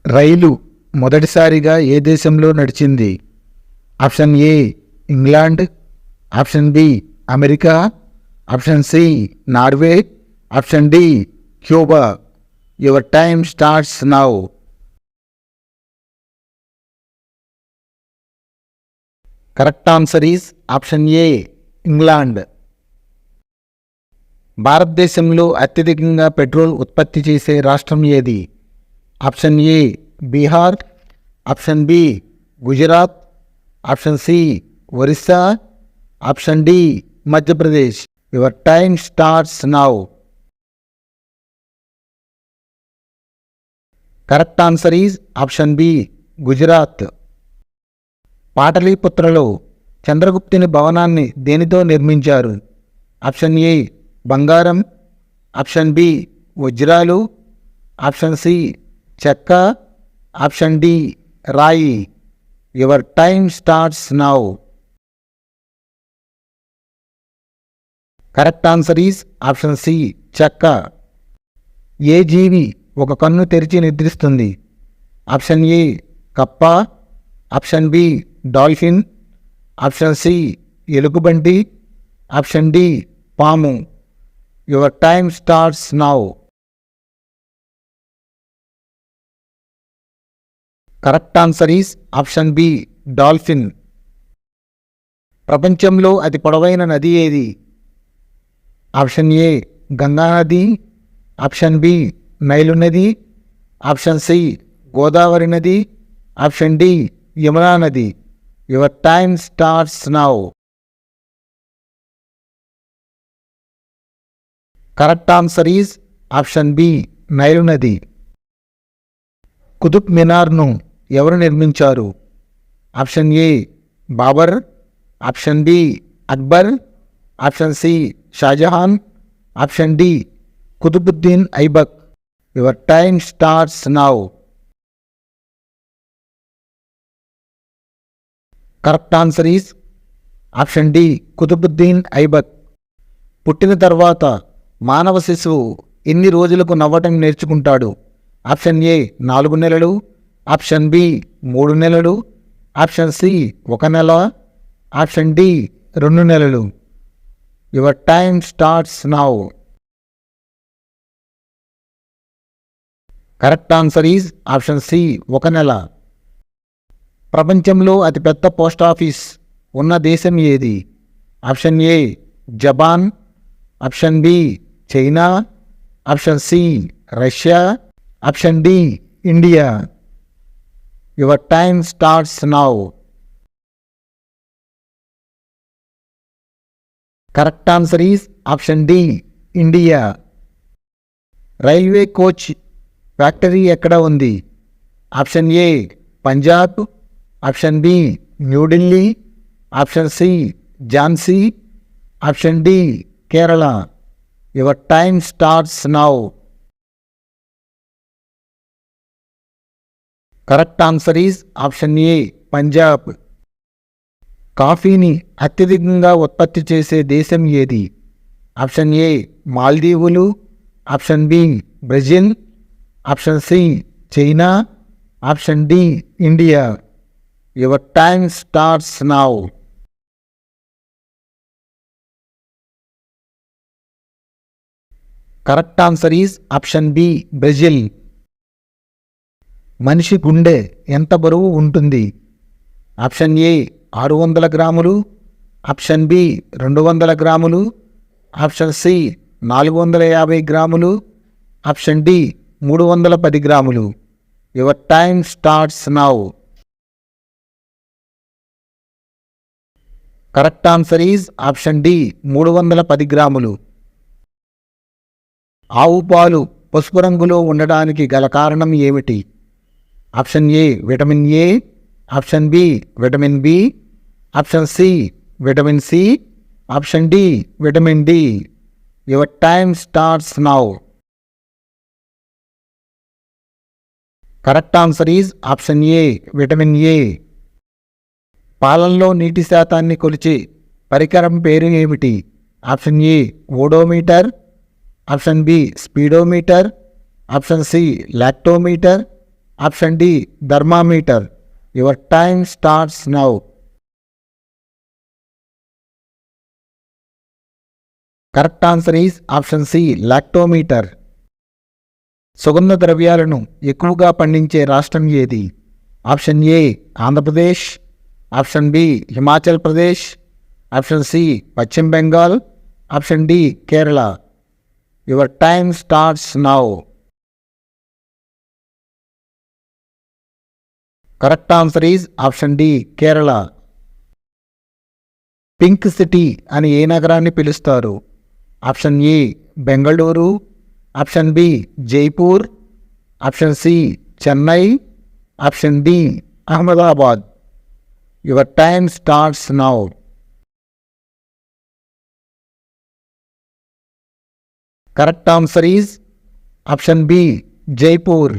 రైలు మొదటిసారిగా ఏ దేశంలో నడిచింది? Option A England, option B America, option C Norway, option D Cuba. Your time starts now. Correct answer is option A England. భారతదేశంలో అత్యధికంగా petrol ఉత్పత్తి చేసే రాష్ట్రం ఏది? Option A Bihar, option B Gujarat, option C Orissa, option D Madhya Pradesh. Your time starts now. Correct answer is option B Gujarat. పాటలీపుత్రలో చంద్రగుప్తుని భవనాన్ని దేనితో నిర్మించారు? Option ఏ బంగారం, ఆప్షన్ బి వజ్రాలు, ఆప్షన్ సి చెక్క, ఆప్షన్ డి రాయి. Your time starts now. Correct answer is option C చెక్క. ఏ జీవి ఒక కన్ను తెరిచి నిద్రిస్తుంది? ఆప్షన్ ఏ కప్ప, option B dolphin, option C ఎలుగుబంటి, ఆప్షన్ డి పాము. Your time starts now. Correct answer is option B dolphin. ప్రపంచంలో అతి పొడవైన నది ఏది? ఆప్షన్ ఏ గంగా నది, ఆప్షన్ బి నైలు నది, ఆప్షన్ సి గోదావరి నది, ఆప్షన్ డి యమునా నది. Your time starts now. Correct answer is option B Nile నది. కుతుబ్ మినార్ను ఎవరు నిర్మించారు? Option A Babar, option B Akbar, option C Shahjahan, option D Qutubuddin Aibak. Your time starts now. Correct answer is option D Qutubuddin Aibak. పుట్టిన తర్వాత మానవ శిశువు ఎన్ని రోజులకు నవ్వటం నేర్చుకుంటాడు? ఆప్షన్ ఏ 4 నెలలు, ఆప్షన్ బి 3 నెలలు, ఆప్షన్ సి 1 నెల, ఆప్షన్ డి 2 నెలలు. Your time starts now. Correct answer is option C 1 నెల. ప్రపంచంలో అతిపెద్ద పోస్ట్ ఆఫీస్ ఉన్న దేశం ఏది? Option A Japan, option B China, option C Russia, option D India. Your time starts now. Correct answer is option D India. Railway coach factory ఎక్కడ ఉంది? Option A Punjab, option B New Delhi, option C Jhansi, option D Kerala. Your time starts now. Correct answer is option A Punjab. కాఫీని అత్యధికంగా ఉత్పత్తి చేసే దేశం ఏది? Option A మాల్దీవులు, option B Brazil, option C China, option D India. Your time starts now. Correct answer is option B Brazil. మనిషి గుండె ఎంత బరువు ఉంటుంది? ఆప్షన్ ఏ 600 గ్రాములు, ఆప్షన్ బి 200 గ్రాములు, ఆప్షన్ సి 450 గ్రాములు, ఆప్షన్ డి 310 గ్రాములు. Your time starts now. Correct answer is option D 310 గ్రాములు. ఆవు పాలు పసుపు రంగులో ఉండడానికి గల కారణం ఏమిటి? Option A vitamin A, option B vitamin B, option C vitamin C, option D vitamin D. Your time starts now. Correct answer is option A vitamin A. పాలల్లో నీటి శాతాన్ని కొలిచే పరికరం పేరు ఏమిటి? Option A odometer, option B speedometer, option C lactometer, option D thermometer. Your time starts now. Correct answer is option C lactometer. సుగంధ ద్రవ్యాలను ఎక్కువగా పండించే రాష్ట్రం ఏది? Option A Andhra Pradesh, option B Himachal Pradesh, option C పశ్చిమ Bengal, option D Kerala. Your time starts now. Correct answer is option D Kerala. Pink city అని ఏ నగరాన్ని పిలుస్తారు? Option A Bengaluru, option B Jaipur, option C Chennai, option D Ahmedabad. Your time starts now. Correct answer is option B Jaipur.